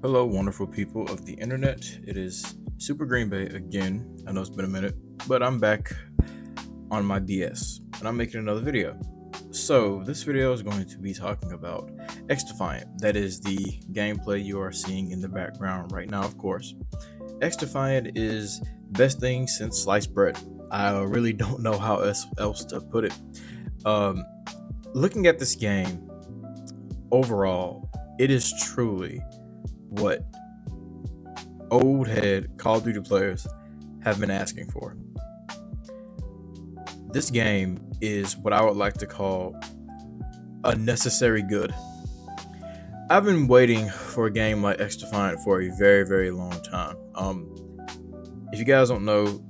Hello, wonderful people of the internet. It is Super Green Bay again. I know it's been a minute, but I'm back on my DS and I'm making another video. So, this video is going to be talking about Xdefiant. That is the gameplay you are seeing in the background right now, of course. Xdefiant is the best thing since sliced bread. I really don't know how else to put it. Um, Looking at this game overall, it is truly what old head Call of Duty players have been asking for. This game is what I would like to call a necessary good. I've been waiting for a game like Xdefiant for a very, very long time. If you guys don't know,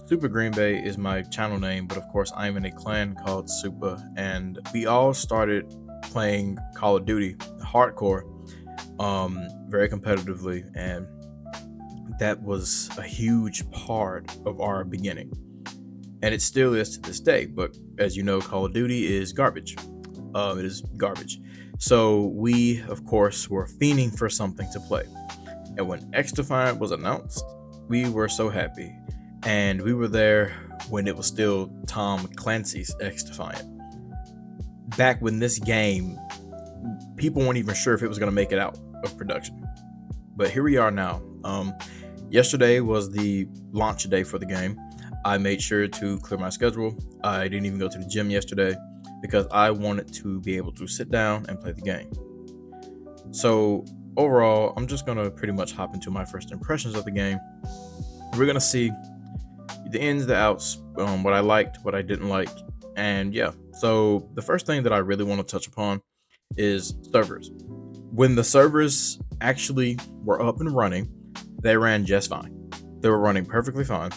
Super Green Bay is my channel name, but of course I'm in a clan called Super, and we all started playing Call of Duty hardcore, very competitively, and that was a huge part of our beginning, and it still is to this day. But as you know, Call of Duty is garbage. It is garbage. So we, of course, were fiending for something to play. And when Xdefiant was announced, we were so happy. And we were there when it was still Tom Clancy's Xdefiant. Back when this game, people weren't even sure if it was going to make it out of production. But here we are now. Yesterday was the launch day for the game. I made sure to clear my schedule. I didn't even go to the gym yesterday because I wanted to be able to sit down and play the game. So overall, I'm just gonna pretty much hop into my first impressions of the game. We're gonna see the ins, the outs, what I liked, what I didn't like, and yeah. So the first thing that I really want to touch upon is servers. When the servers actually were up and running, they ran just fine. They were running perfectly fine.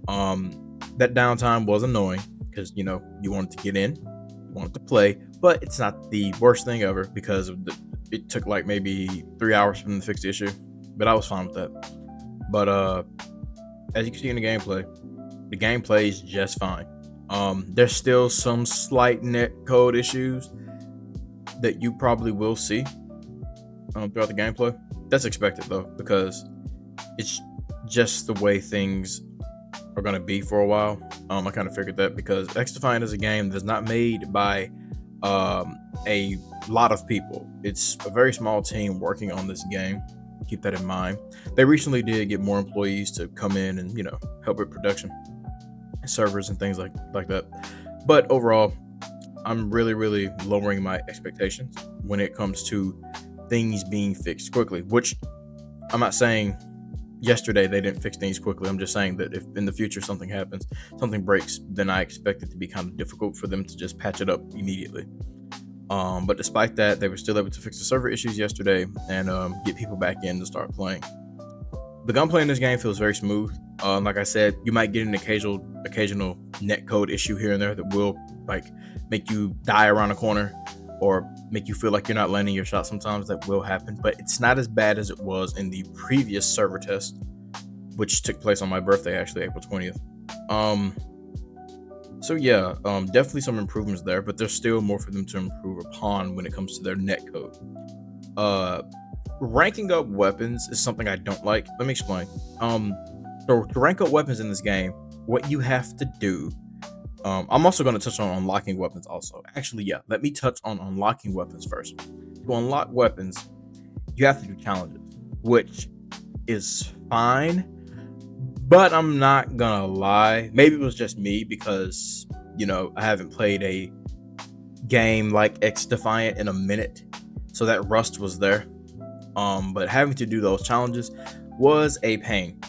That downtime was annoying because you wanted to get in, you wanted to play, but it's not the worst thing ever because it took like maybe 3 hours for them to fix the issue, but I was fine with that. But as you can see in the gameplay is just fine. There's still some slight net code issues that you probably will see throughout the gameplay. That's expected though, because it's just the way things are going to be for a while. I kind of figured that because Xdefiant is a game that's not made by a lot of people. It's a very small team working on this game. Keep that in mind. They recently did get more employees to come in and help with production, servers, and things like that. But overall, I'm really lowering my expectations when it comes to things being fixed quickly. Which I'm not saying yesterday they didn't fix things quickly. I'm just saying that if in the future something happens, something breaks, then I expect it to be kind of difficult for them to just patch it up immediately. But despite that, they were still able to fix the server issues yesterday and get people back in to start playing. The gunplay in this game feels very smooth. Like I said, you might get an occasional netcode issue here and there that will like make you die around a corner or make you feel like you're not landing your shot. Sometimes that will happen, but it's not as bad as it was in the previous server test, which took place on my birthday, actually, April 20th. So yeah, definitely some improvements there, but there's still more for them to improve upon when it comes to their netcode. Ranking up weapons is something I don't like. Let me explain. So to rank up weapons in this game, what you have to do. I'm also going to touch on unlocking weapons also. Actually, yeah, let me touch on unlocking weapons first. To unlock weapons, you have to do challenges, which is fine, but I'm not gonna lie. Maybe it was just me because, I haven't played a game like Xdefiant in a minute, so that rust was there. But having to do those challenges was a pain,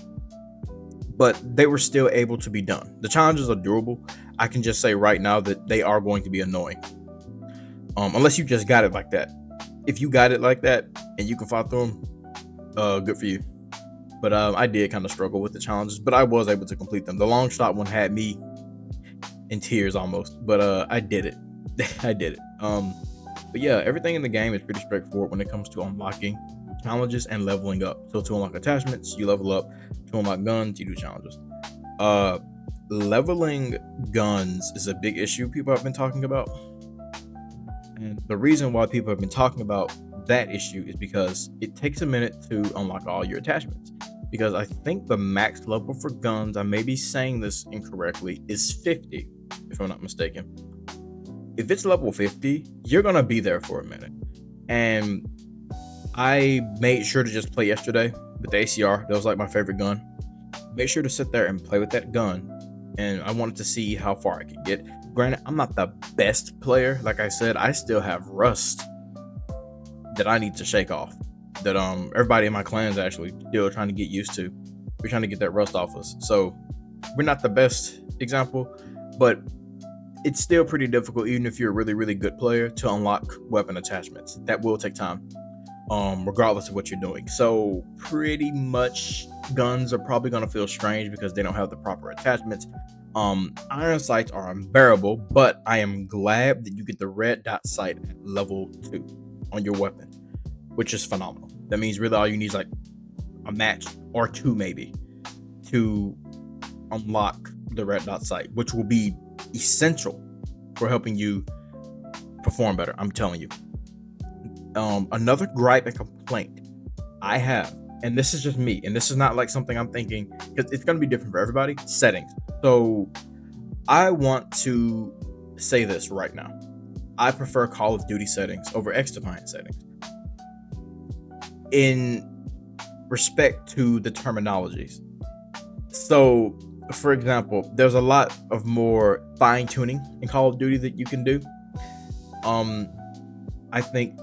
but they were still able to be done. The challenges are doable. I can just say right now that they are going to be annoying. Unless you just got it like that. If you got it like that and you can fight through them, good for you. But I did kind of struggle with the challenges, but I was able to complete them. The long shot one had me in tears almost, but I did it. I did it. But yeah, everything in the game is pretty straightforward when it comes to unlocking challenges and leveling up. So to unlock attachments, you level up. To unlock guns, you do challenges. Leveling guns is a big issue people have been talking about. And the reason why people have been talking about that issue is because it takes a minute to unlock all your attachments. Because I think the max level for guns, I may be saying this incorrectly, is 50, if I'm not mistaken. If it's level 50, you're gonna be there for a minute. And I made sure to just play yesterday with the ACR. That was like my favorite gun. Make sure to sit there and play with that gun. And I wanted to see how far I could get. Granted, I'm not the best player. Like I said, I still have rust that I need to shake off. That everybody in my clan is actually still trying to get used to. We're trying to get that rust off us. So we're not the best example, but it's still pretty difficult, even if you're a really, really good player, to unlock weapon attachments. That will take time, regardless of what you're doing. So pretty much guns are probably going to feel strange because they don't have the proper attachments. Iron sights are unbearable, but I am glad that you get the red dot sight at level 2 on your weapon, which is phenomenal. That means really all you need is like a match or 2 maybe to unlock the red dot sight, which will be essential for helping you perform better. I'm telling you. Another gripe and complaint I have, and this is just me, and this is not like something I'm thinking, because it's going to be different for everybody. Settings. So I want to say this right now. I prefer Call of Duty settings over Xdefiant settings in respect to the terminologies. So, for example, there's a lot of more fine tuning in Call of Duty that you can do. I think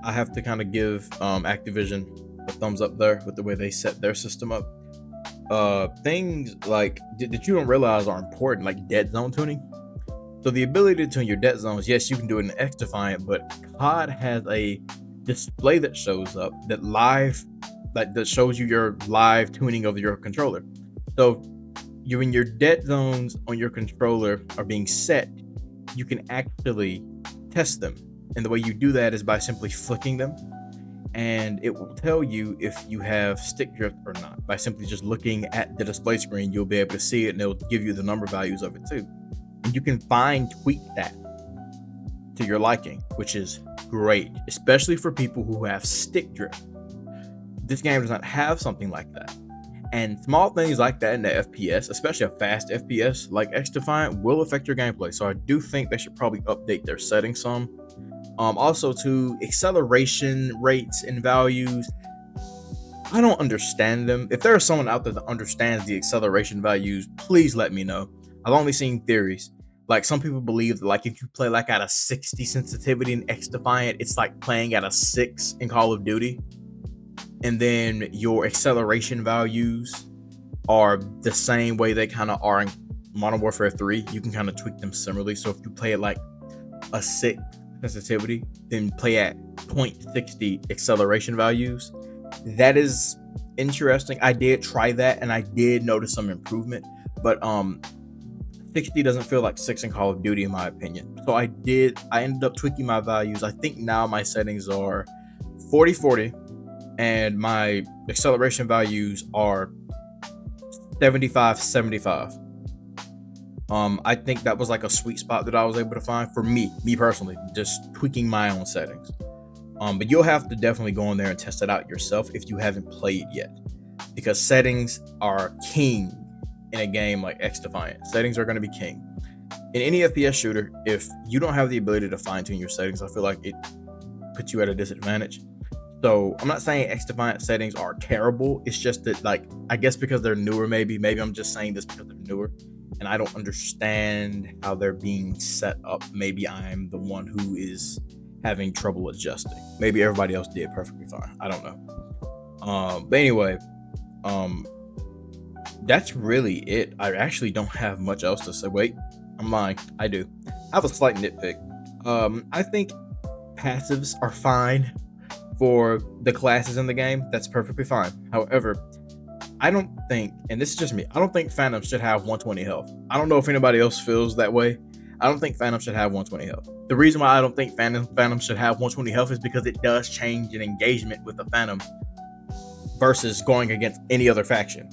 I have to kind of give Activision a thumbs up there with the way they set their system up. Things like that you don't realize are important, like dead zone tuning. So the ability to tune your dead zones, yes, you can do it in Xdefiant, but COD has a display that shows up that shows you your live tuning of your controller. So when your dead zones on your controller are being set, you can actually test them. And the way you do that is by simply flicking them, and it will tell you if you have stick drift or not. By simply just looking at the display screen, you'll be able to see it, and it'll give you the number values of it too. And you can fine tweak that to your liking, which is great, especially for people who have stick drift. This game does not have something like that. And small things like that in the FPS, especially a fast FPS like Xdefiant, will affect your gameplay. So I do think they should probably update their settings some. Also, to acceleration rates and values, I don't understand them. If there is someone out there that understands the acceleration values, please let me know. I've only seen theories. Like, some people believe that, like, if you play like at a 60 sensitivity in Xdefiant, it's like playing at a 6 in Call of Duty. And then your acceleration values are the same way they kind of are in Modern Warfare 3. You can kind of tweak them similarly. So if you play at like a 6 sensitivity, then play at 0.60 acceleration values. That is interesting. I did try that and I did notice some improvement, but 60 doesn't feel like 6 in Call of Duty in my opinion. So I ended up tweaking my values. I think now my settings are 40-40 and my acceleration values are 75-75. I think that was like a sweet spot that I was able to find for me personally, just tweaking my own settings. But you'll have to definitely go in there and test it out yourself if you haven't played yet, because settings are king in a game like Xdefiant. Settings are going to be king in any FPS shooter. If you don't have the ability to fine tune your settings, I feel like it puts you at a disadvantage. So I'm not saying Xdefiant settings are terrible. It's just that, like, I guess because they're newer, maybe I'm just saying this because they're newer and I don't understand how they're being set up. Maybe I'm the one who is having trouble adjusting. Maybe everybody else did perfectly fine. I don't know. But anyway, that's really it. I actually don't have much else to say. Wait, I'm lying. I do. I have a slight nitpick. I think passives are fine for the classes in the game. That's perfectly fine. However, I don't think, and this is just me, I don't think Phantom should have 120 health. I don't know if anybody else feels that way. I don't think Phantom should have 120 health. The reason why I don't think Phantom should have 120 health is because it does change an engagement with the Phantom versus going against any other faction.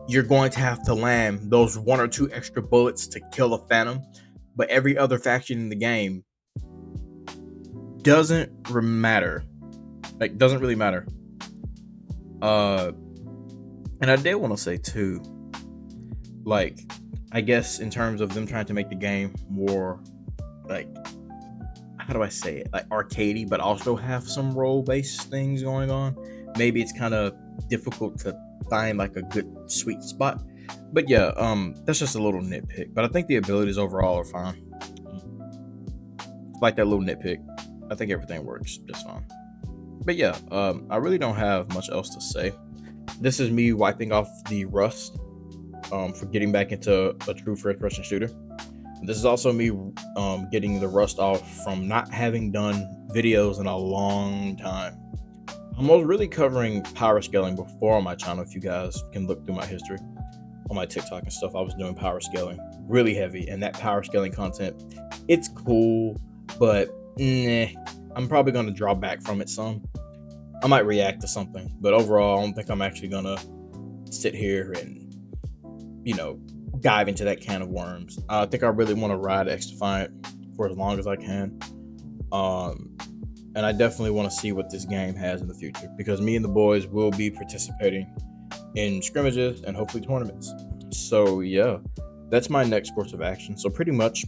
You're going to have to land those 1 or 2 extra bullets to kill a Phantom, but every other faction in the game matter. Like, doesn't really matter. And I did want to say too, like, I guess in terms of them trying to make the game more, like, how do I say it, like arcadey, but also have some role-based things going on. Maybe it's kind of difficult to find like a good sweet spot. But yeah, that's just a little nitpick. But I think the abilities overall are fine. Like that little nitpick, I think everything works just fine. But yeah, I really don't have much else to say. This is me wiping off the rust for getting back into a true first-person shooter. This is also me getting the rust off from not having done videos in a long time. I was really covering power scaling before on my channel. If you guys can look through my history on my TikTok and stuff, I was doing power scaling really heavy, and that power scaling content, it's cool, but I'm probably going to draw back from it some. I might react to something, but overall, I don't think I'm actually going to sit here and, dive into that can of worms. I think I really want to ride Xdefiant for as long as I can. And I definitely want to see what this game has in the future, because me and the boys will be participating in scrimmages and hopefully tournaments. So yeah, that's my next course of action. So pretty much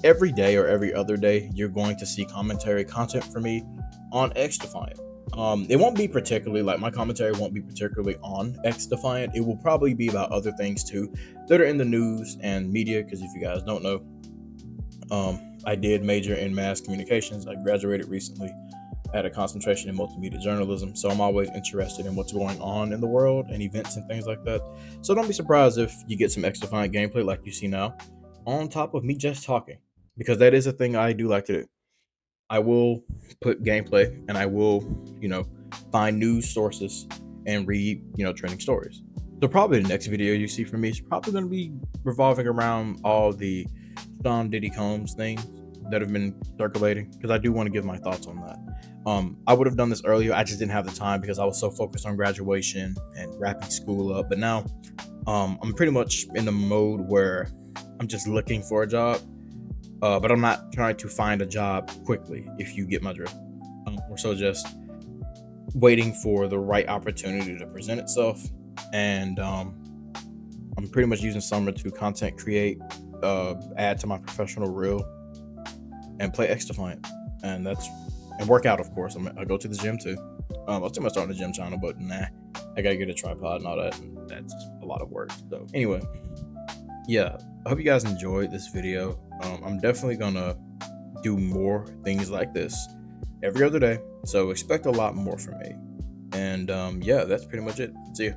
every day or every other day, you're going to see commentary content from me on Xdefiant. It won't be particularly, like, my commentary won't be particularly on Xdefiant. It will probably be about other things too that are in the news and media, because if you guys don't know, I did major in mass communications. I graduated recently. I had a concentration in multimedia journalism, so I'm always interested in what's going on in the world and events and things like that. So don't be surprised if you get some Xdefiant gameplay like you see now, on top of me just talking, because that is a thing I do like to do. I will put gameplay, and I will, find news sources and read, trending stories. So probably the next video you see from me is probably going to be revolving around all the Sean Diddy Combs things that have been circulating, because I do want to give my thoughts on that. I would have done this earlier. I just didn't have the time because I was so focused on graduation and wrapping school up. But now I'm pretty much in the mode where I'm just looking for a job. But I'm not trying to find a job quickly, if you get my drift. Or so just waiting for the right opportunity to present itself. And I'm pretty much using summer to content create, add to my professional reel, and play Xdefiant. And work out, of course. I go to the gym too. I was too much on the gym channel, but I gotta get a tripod and all that, and that's a lot of work. So anyway, yeah, I hope you guys enjoyed this video. I'm definitely gonna do more things like this every other day, so expect a lot more from me. And yeah, that's pretty much it. See ya.